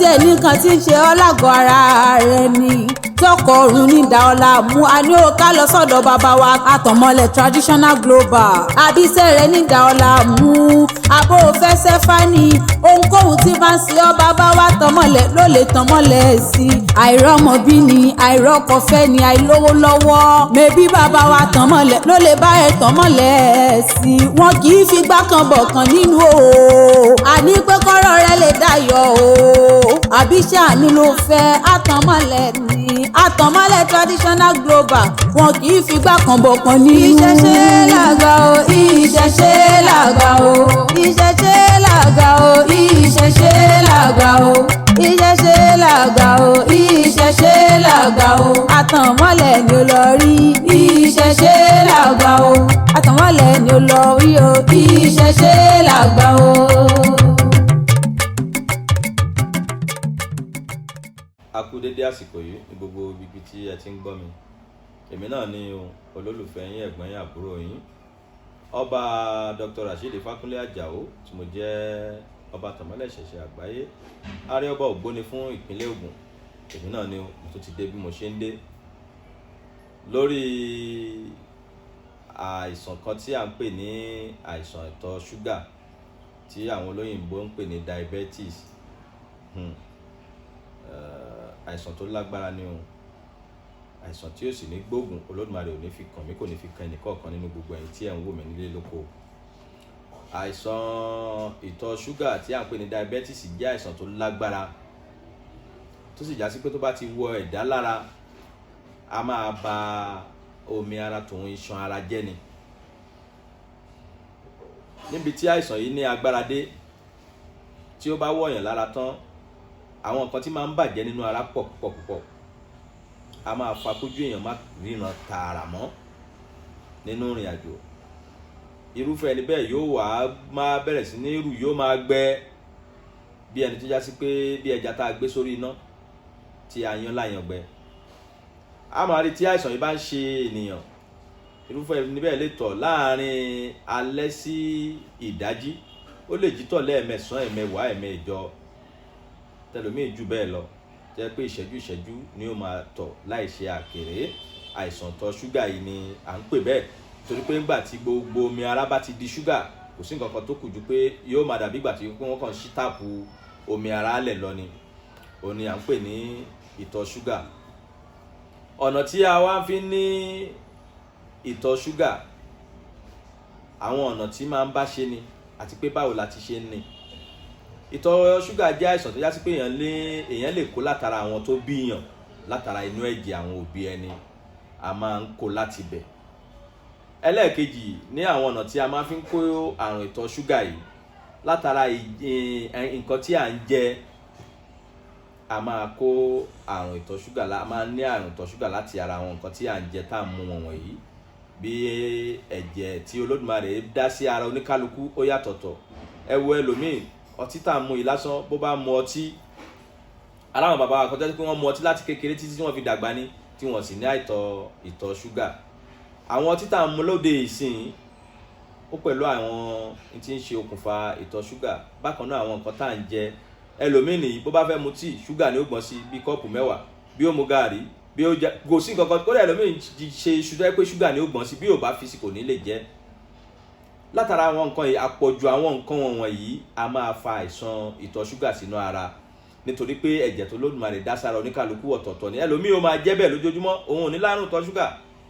àbíṣe nìkan tí ń ṣe ọ́ lágọ̀ọ́ ara rẹ ni tọkọ ọ̀run ní ìdá ọlá mú a ní ó ká lọ sọ́dọ̀ bàbá wa àtọ̀mọ́lẹ̀ traditional global àbíṣe rẹ ní ìdá ọlá mú àbò fẹsẹ̀ fani ohunkóhun tí bá ń ṣe ọ́ bàbá wa tọmọ́lẹ̀ ló lè tọmọ́lẹ̀ sí i àìrọ́mọbí ni àìrọ́kọ̀fẹ́ ni àìlówó lọ́wọ́ mẹ́bí bàbá wa tọmọ́lẹ̀ ló lè bá ẹ̀ tọmọ́lẹ̀ sí i wọn kì í fi gbá kan bọ̀ kan nínú o àní pé kọ́rọ̀ rẹ lè dayọ̀ o àbíṣe àánú ló fẹ́ àtọ̀mọ́lẹ̀ ni àtọ̀mọ́lẹ̀ traditional global wọn kì í fi gbá kan bọ̀ kan nínú. ìṣẹ̀ṣe làgbà o ìṣẹ̀ṣe làgbà o ìṣẹ̀ṣe làgbà o ìṣẹ̀ṣe làgbà o ìṣẹ̀ṣe làgbà o ìṣẹ̀ṣe làgbà o àtọ̀mọ́lẹ̀ ni ó lọ rí ìṣẹ̀ṣe làgbà o àtọ̀mọ́lẹ̀ ni ó lọ rí o ìṣẹ̀ṣe làgbà o. A kú dédé àsìkò yìí ní gbogbo ibi tí ẹ ti ń gbọ́ mi. Èmi náà ni olólùfẹ́ yín ẹ̀gbọ́n yín àbúrò yín ọba Dr. Rasheed Fakunle Ajao tí mo jẹ́ ọba tọ̀mọ́lẹ̀ ṣẹ̀ṣẹ̀ àgbáyé ààrẹ ọba ògbóni fún ìpínlẹ̀ Ògùn. Èmi náà ni mo tún ti dé bí mo ṣe ń dé lórí àìsàn kan tí à ń pè ní àìsàn ìtọ̀ ṣúgà tí àwọn olóyìnbó ń pè ní diabetes. Àìsàn tó lágbára ni o, àìsàn tí ó sì ní gbóògùn. Olódùmarè ò ní fi kàn mí, kò ní fi kan ẹnìkọ̀ọ̀kan nínú gbogbo ẹ̀yin tí ẹ̀ ń wò mí nílé lóko. Àìsàn ìtọ̀ ṣúgà tí à ń pè ní diabetes jẹ́ àìsàn tó lágbára tó sì já sí pé tó bá ti wọ ẹ̀dá lára a máa ba omi ara tòun iṣan ara jẹ́ ni. Níbi tí àìsàn yìí ní agbára dé, tí ó bá wọ̀yàn lára tán, àwọn nǹkan tí máa ń bàjẹ́ nínú ara pọ̀ púpọ̀. A máa fa kójú èèyàn má ríran tààrà mọ́ nínú ìrìn àjò. Irúfẹ́ ẹni bẹ́ẹ̀ yóò wá máa bẹ̀rẹ̀ sí ní rù, yóò máa gbẹ bí ẹni tó já sí pé bí ẹja tá a gbé sórí iná tí a yan láyan gbẹ. A máa rí tí àìsàn yìí bá ń ṣe ènìyàn, irúfẹ́ ẹni bẹ́ẹ̀ lè tọ̀ láàárín alẹ́ sí ìdájí. Ó lè jí tọ̀ lẹ́ẹ̀mẹsàn-án, ẹ̀mẹwàá, ẹ̀mẹjọ, tẹlòmíì jù bẹ́ẹ̀ lọ, jẹ́ pé ìṣẹ́jú ni ó máa tọ̀ láì ṣe àkèré. Àìsàn ìtọ̀ ṣúgà yìí ni à ń pè bẹ́ẹ̀ torí pé ńgbà tí gbogbo omi ara bá ti di ṣúgà, kò sí nǹkan kan tó kù ju pé yóò máa dàbí ìgbà tí wọ́n kàn ṣí táàpù omi ara lẹ̀ lọ ni. Òun ni à ń pè ní ìtọ̀ ṣúgà. Ọ̀nà tí a wá fi ní ìtọ̀ ṣúgà, àwọn ọ̀nà tí máa ń bá ṣe ni àti pé báwo la ti ṣe ń ní. Ìtọ̀ ṣúgà jẹ́ àìsàn tó já sí pé èèyàn lè kó látara àwọn tó bíyàn, látara inú ẹ̀jẹ̀ àwọn òbí ẹni, a máa ń kó láti bẹ̀. Ẹlẹ́ẹ̀kejì ní àwọn ọ̀nà tí a máa fi ń kó àrùn ìtọ̀ ṣúgà yìí, látara nǹkan tí à ń jẹ, a máa kó àrùn ìtọ̀ ṣúgà, a máa ní àrùn ìtọ̀ ṣúgà láti ara àwọn nǹkan tí à ń jẹ tá à ń mu wọ̀nyí. Bí ẹ̀jẹ̀ tí Olódùmarè dá sí ara oníkálukú ó yàtọ̀tọ̀. Ẹ wo ẹlòmíì, ọtí tá à ń mu yìí lásán, bó bá mu ọtí, aláwọn bàbá wa kọjá sí pé wọ́n mu ọtí láti kékeré títí tí wọ́n fi dàgbà ní, tí wọ́n sì ní ìtọ̀ ṣúgà. Àwọn ọtí tá à ń mu lóde ìsìn ó pẹ̀lú àwọn tí ń ṣe okùnfà ìtọ̀ ṣúgà. Bákan náà àwọn nǹkan tá à ń jẹ, ẹlòmíì nìyí bó bá fẹ́ mu tíì, ṣúgà ni ó gbọ́n sí bí kọ́ọ̀pù 10. Bí ó mu gààrí, bí ó jẹ kò sí nǹkan kan, kódà ẹlòmíì ṣe iṣu tó yẹ pé ṣúgà ni ó gbọ́n sí, bí ò bá fi sí kò ní lè jẹ. Látara àwọn nǹkan yìí, àpọ̀jù àwọn nǹkan wọ̀nyí a máa fa àìsàn ìtọ̀ ṣúgà sínú ara, nítorí pé ẹ̀jẹ̀ tó Olódùmarè dá sára oníkálukú ọ̀tọ̀ọ̀tọ̀ ni. Ẹlòmíì ó máa jẹ́ bẹ́ẹ̀ lójoojúmọ́, òun ò ní láàrùn ìtọ̀ ṣúgà.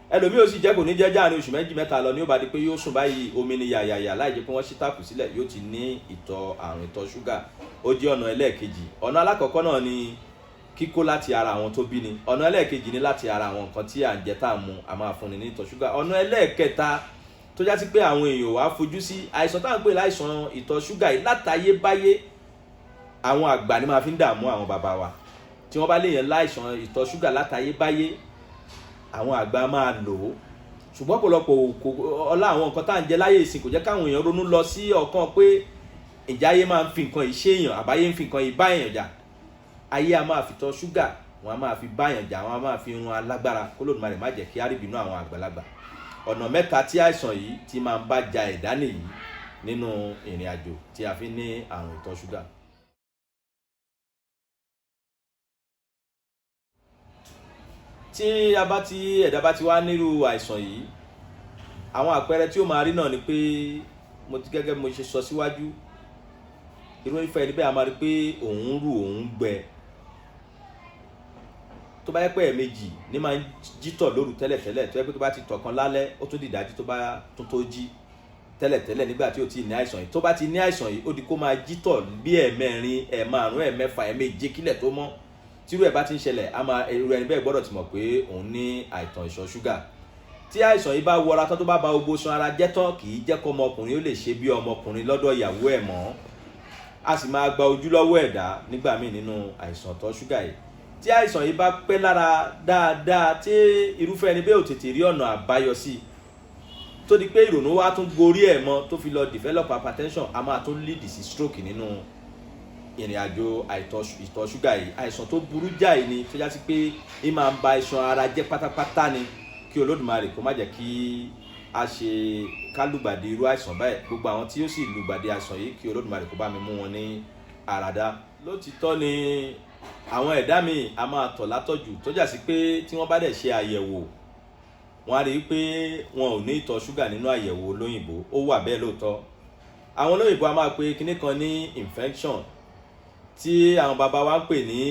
Ẹlòmíì ó sì jẹ́ kò ní jẹ́ jáàrin oṣù 2 mẹ́ta lọ, ní ó bá di pé yóò sùn báyìí omi ni yàyàyà láì jẹ́ pé wọ́n ṣí táàpù sílẹ̀, yóò ti ní àrùn ìtọ̀ ṣúgà. Ó jẹ́ ọ̀nà ẹlẹ́ẹ̀kejì. Ọ̀nà alákọ̀ọ́kọ́ náà ni kíkó láti ara àwọn tó bí ni. Ọ̀nà ẹlẹ́ẹ̀kejì ni láti ara àwọn nǹkan tí à ń jẹ tá à ń mu, a máa fúnni ní ìtọ̀ ṣúgà. Ọ̀nà ẹlẹ́ẹ̀kẹta tó já sí pé àwọn èèyàn wá fojú sí, àìsàn tá à ń pè láìsàn ìtọ̀ ṣúgà yìí látayébáyé àwọn àgbà ni máa fi ń dààmú àwọn bàbá wa. Tí wọ́n bá léèyàn láìsàn ìtọ̀ ṣúgà látayébáyé, àwọn àgbà máa lò ó. Ṣùgbọ́n ọ̀pọ̀lọpọ̀ ọlá àwọn nǹkan tá à ń jẹ láyé ìsìn kò jẹ́ káwọn èèyàn ronú lọ sí ọ̀kan pé ìjáyé máa ń fi nǹkan yìí ṣe èèyàn, àbáyé ń fi nǹkan yìí bá èèyàn jà. Ayé a máa fi ìtọ̀ ṣúgà, wọn a máa fi bá èèyàn jà, wọn a máa fi run alágbára. K'Olódùmarè má jẹ́ kí á rí ìbínú àwọn àgbàlagbà. Ọ̀nà mẹ́ta tí àìsàn yìí ti máa ń bá ja ẹ̀dá nìyí nínú ìrìn àjò tí a fi ní àrùn ìtọ̀ ṣúgà. tí ẹ̀dá bá ti wá nírú àìsàn yìí, àwọn àpẹẹrẹ tí ó máa rí náà ni pé gẹ́gẹ́ mo ṣe sọ síwájú, irú ìfẹ́ ẹni bẹ́ẹ̀ a máa rí pé òun rù òun gbẹ. tó bá yẹ pé ẹ̀ẹ̀mejì ní máa ń jítọ̀ lóru tẹ́lẹ̀tẹ́lẹ̀, tó yẹ pé tó bá ti tọ̀ kan lálẹ́ ó tún dìdájí tó bá tún tó jí tẹ́lẹ̀tẹ́lẹ̀ nígbà tí ó ti ní àìsàn yìí. tó bá ti ní àìsàn yìí ó di kó máa jítọ̀ bí ẹ̀ẹ̀mẹ́rin, ẹ̀ẹ̀márùn, ẹ̀ẹ̀mẹ́fà, ẹ̀ẹ̀méje kílẹ̀ tó mọ́. tírú ẹ̀ bá ti ń ṣẹlẹ̀, irú ẹni bẹ́ẹ̀ gbọ́dọ̀ ti mọ̀ pé òun ní àìtàn ìṣọ́ ṣúgà. tí àìsàn yìí bá wọra tán tó bá ba gbogbo ṣan ara jẹ́ tán, kì í jẹ́ kó ọmọkùnrin ó lè ṣe bí ọmọkùnrin lọ́dọ̀ ìyàwó ẹ̀ mọ́. a sì máa gba ojú lọ́wọ́ ẹ̀dá nígbà míì nínú àìsàn ìtọ̀ ṣúgà yìí. tí àìsàn yìí bá pẹ́ lára dáadáa, tí irúfẹ́ ẹni bẹ́ẹ̀ ò tètè rí ọ̀nà àbáyọ sí i, tó di pé ìrònú wa tún gorí ẹ̀ mọ́, tó fi lọ develop hypertension, a máa tún lead sí stroke nínú ìrìn àjò ìtọ̀ ṣúgà yìí. àìsàn tó burú jáì ni, tó já sí pé í máa ń ba iṣan ara jẹ́ pátápátá ni. kí Olódùmarè kó má jẹ́ kí a ṣe kálùgbàdì irú àìsàn báyìí. gbogbo àwọn tí ó sì lùgbàdì àìsàn yìí, kí Olódùmarè kó bá mi mú wọn ní àràdá. lótìtọ́ ni àwọn ẹ̀dá mi a máa tọ̀ látọ̀jù, tó já sí pé tí wọ́n bá dẹ̀ ṣe àyẹ̀wò, wọ́n á rí i pé wọn ò ní ìtọ̀ ṣúgà nínú àyẹ̀wò olóyìnbó. ó wà bẹ́ẹ̀ lóòótọ́. àwọn olóyìnbó a máa pe kinní kan ní infection, tí àwọn bàbá wa ń pè ní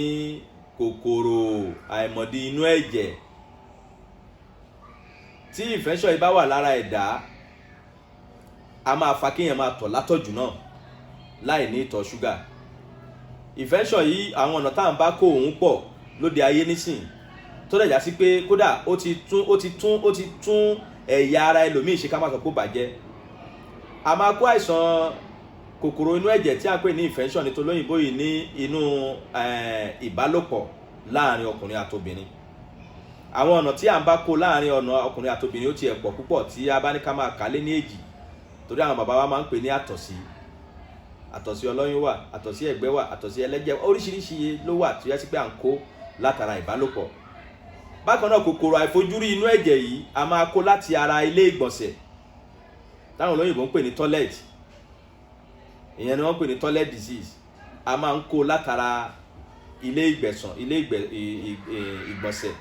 kòkòrò àìmọ̀dí inú ẹ̀jẹ̀. tí infection yìí bá wà lára ẹ̀dá, a máa fa kéèyàn máa tọ̀ látọ̀jù náà láì ní ìtọ̀ ṣúgà. infection yìí, àwọn ọ̀nà tá à ń bá kó òun pọ̀ lóde ayé nísìn, tó dẹ̀ já sí pé kódà ó ti tún ẹ̀yà ara ẹlòmíì ṣe, ká má sọ pé ó bàjẹ́. a máa kó àìsàn kòkòrò inú ẹ̀jẹ̀ tí a ń pè ní infection ní tolóyìnbó yìí ní inú ìbálòpọ̀ láàrin ọkùnrin àtobìnrin. àwọn ọ̀nà tí a ń bá kó láàrin ọ̀nà ọkùnrin àtobìnrin ó ti ẹ̀ pọ̀ púpọ̀, tí a bá ní ká máa kà lé ní èjì, torí àwọn bàbá wa máa ń pè ní àtọ̀sí ọlọ́yún wà, àtọ̀sí ẹ̀gbẹ́ wà, àtọ̀sí ẹlẹ́jẹ̀, oríṣiríṣi ló wà tó yẹ sí pé à ń kó látara ìbálòpọ̀. bákan náà kòkòrò àìfojúrí inú ẹ̀jẹ̀ yìí a máa kó láti ara ilé ìgbọ̀nsẹ̀ táwọn olóyìnbó ń pè ní toilet. ìyẹn ni wọ́n ń pè ní toilet disease. a máa ń kó látara ilé ìgbọ̀nsẹ̀.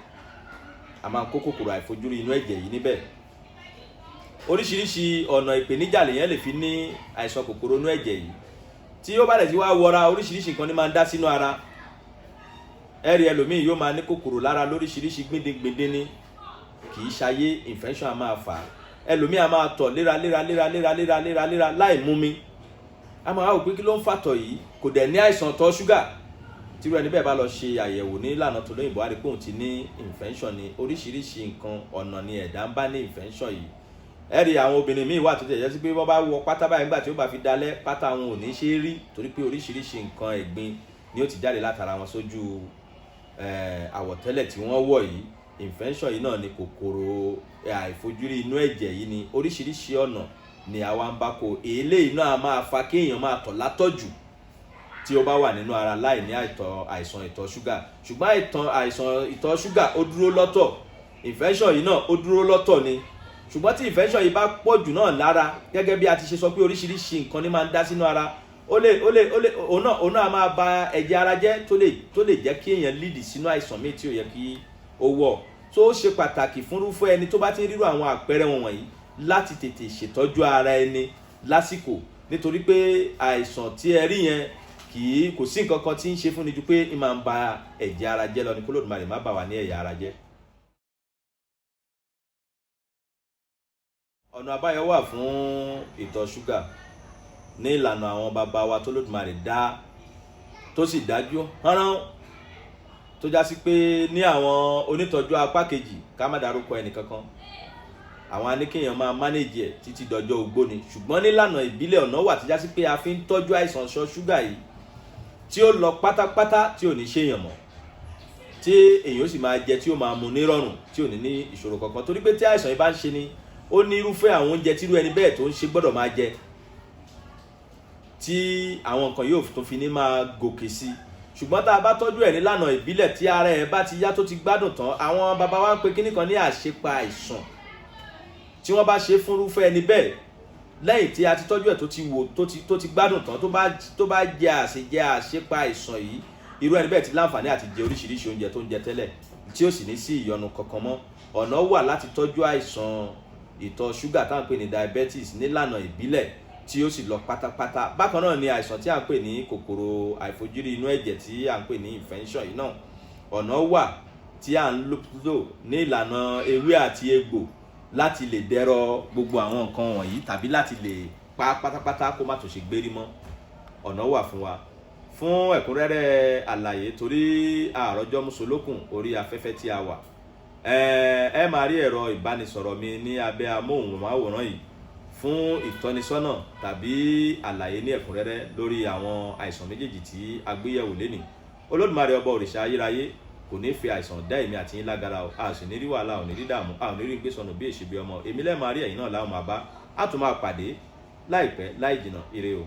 a máa ń kó kòkòrò àìfojúrí inú ẹ̀jẹ̀ yìí níbẹ̀. oríṣiríṣi ọ̀nà ìpèníjà lèyàn lè fi ní àìsàn kòkòrò inú ẹ̀jẹ̀ yìí. tí ó bá dẹ̀ ti wá wọra, oríṣiríṣi nǹkan ní máa ń dá sínú ara. ẹ̀rí ẹlòmíì yóò máa ní kòkòrò lára lóríṣiríṣi gbéndégbéndé ní, kì í ṣayé infection a máa fà á. ẹlòmíì a máa tọ̀ léraléra láì mú mi. a máa wò pé kí ló ń fàtọ̀ yìí, kò dẹ̀ ní àìsàn ìtọ̀ ṣúgà. tírú ẹni bẹ́ẹ̀ bá lọ ṣe àyẹ̀wò ní ìlànà tó lóyìnbó, á rí pé òun ti ní infection ní oríṣiríṣi nǹkan. ọ̀nà ni ẹ̀dá ń bá ní infection yìí. ẹ̀rí àwọn obìnrin míì wà tó jẹ́ sí pé wọ́n bá wọ pátá báyìí, nígbà tí ó bá fi dalẹ̀, pátá wọn ò ní ṣe é rí, torí pé oríṣiríṣi nǹkan ẹ̀gbin ni ó ti jáde látara wọn sójú àwọ̀tẹ́lẹ̀ tí wọ́n wọ̀ yìí. infection yìí náà ni kòkòrò àìfojúrí inú ẹ̀jẹ̀ yìí ni. oríṣiríṣi ọ̀nà ni àwa ń bá kó. eléyìí náà máa fa kéèyàn máa tọ̀ látọ̀jù tí ó bá wà nínú ara láì ní àìsàn ìtọ̀ ṣúgà. ṣùgbọ́n àìsàn ìtọ̀ ṣúgà ó dúró lọ́tọ̀, infection yìí náà ó dúró lọ́tọ̀ ni. ṣùgbọ́n tí infection yìí bá pọ̀ jù náà lára, gẹ́gẹ́ bí a ti ṣe sọ pé oríṣiríṣi nǹkan ní máa ń dá sínú ara, òun náà máa ba ẹ̀jẹ̀ ara jẹ́, tó lè jẹ́ kí èèyàn lead sínú àìsàn míì tí ò yẹ kí ó wọ̀. tó ṣe pàtàkì fúnrúfẹ́ ẹni tó bá ti ń rírò àwọn àpẹẹrẹ wọ̀nyí láti tètè ṣètọ́jú ara ẹni lásìkò, nítorí pé àìsàn tí ẹ rí yẹn kò sí nǹkan kan tí ń ṣe fún ni ju pé ń máa ń ba ẹ̀jẹ̀ ara jẹ́ lọ ní. kí Olódùmarè má bà wá ní ẹ̀yà ara jẹ́. ọ̀nà àbáyọ wà fún ìtọ̀ ṣúgà ní ìlànà àwọn bàbá wa tó Olódùmarè dá, tó sì dájú hánrán, tó já sí pé ní àwọn onítọ́jú apá kejì, ká má dárúkọ ẹnìkankan, àwọn aníkéèyàn máa manage ẹ̀ títí dọjọ́ ogbó ni. ṣùgbọ́n nílànà ìbílẹ̀ ọ̀nà wà tó já sí pé a fi ń tọ́jú àìsàn ìtọ̀ ṣúgà yìí tí ó lọ pátápátá, tí ò ní ṣèyàn mọ́, tí èyàn ó sì máa jẹ, tí ó máa mu nírọ̀rùn, tí ò ní ní ìṣòro kankan. torí pé tí àìsàn yìí bá ń ṣe ni, ó ní irúfẹ́ àwọn oúnjẹ tí irú ẹni bẹ́ẹ̀ tó ń ṣe gbọ́dọ̀ máa jẹ, tí àwọn nǹkan yóò tún fi ní máa gòkè sí. ṣùgbọ́n tá a bá tọ́jú ẹ̀ nílànà ìbílẹ̀, tí ara ẹ̀ bá ti yá, tó ti gbádùn tán, àwọn bàbá wa ń pe kíní kan ní àṣepa àìsàn. tí wọ́n bá ṣe fúnrúfẹ́ ẹni bẹ́ẹ̀, lẹ́yìn tí a ti tọ́jú ẹ̀ tó ti wò, tó ti gbádùn tán, tó bá jẹ àṣepa àìsàn yìí, irú ẹni bẹ́ẹ̀ ti láǹfààní àti jẹ oríṣiríṣi oúnjẹ tó ń jẹ tẹ́lẹ̀, tí ó sì ní sí ìyọnu kankan mọ́. Ọ̀nà wà láti tọ́jú àìsàn ìtọ̀ ṣúgà tá à ń pè ní diabetes nílànà ìbílẹ̀ tí ó sì lọ pátápátá. Bákan náà ni àìsàn tí à ń pè ní kòkòrò àìfojúrí inú ẹ̀jẹ̀ tí à ń pè ní infection yìí náà, ọ̀nà wà tí à ń lò ní ìlànà ewé àti egbò láti lè dẹ́rọ̀ gbogbo àwọn nǹkan wọ̀nyí tàbí láti lè pa pátápátá kó má tún ṣe gbérí mọ́. Ọ̀nà wà fún wa. Fún ẹ̀kúnrẹ́rẹ́ àlàyé, torí àròjọ mùsùlùkùn orí afẹ́fẹ́ tí a wà, ẹ máa rí ẹ̀rọ ìbánisọ̀rọ̀ mi ní abẹ́ amóhùnmáwòrán yìí fún ìtọ́nisọ́nà tàbí àlàyé ní ẹ̀kúnrẹ́rẹ́ lórí àwọn àìsàn méjèèjì tí a gbé yẹ̀wò lénìí. Olódùmarè ọba òrìṣà ayérayé kò ní fi àìsàn dá èmi àti yín lágara o. A sì ní rí wàhálà, ò ní rí dààmú, a ò ní rí gbé sọnù bí èṣì bí ọmọ. Èmi lẹ́ẹ̀ máa rí, ẹ̀yin náà láwọn máa bá. A tún máa pàdé láìpẹ́ láì jìnnà. Ire o.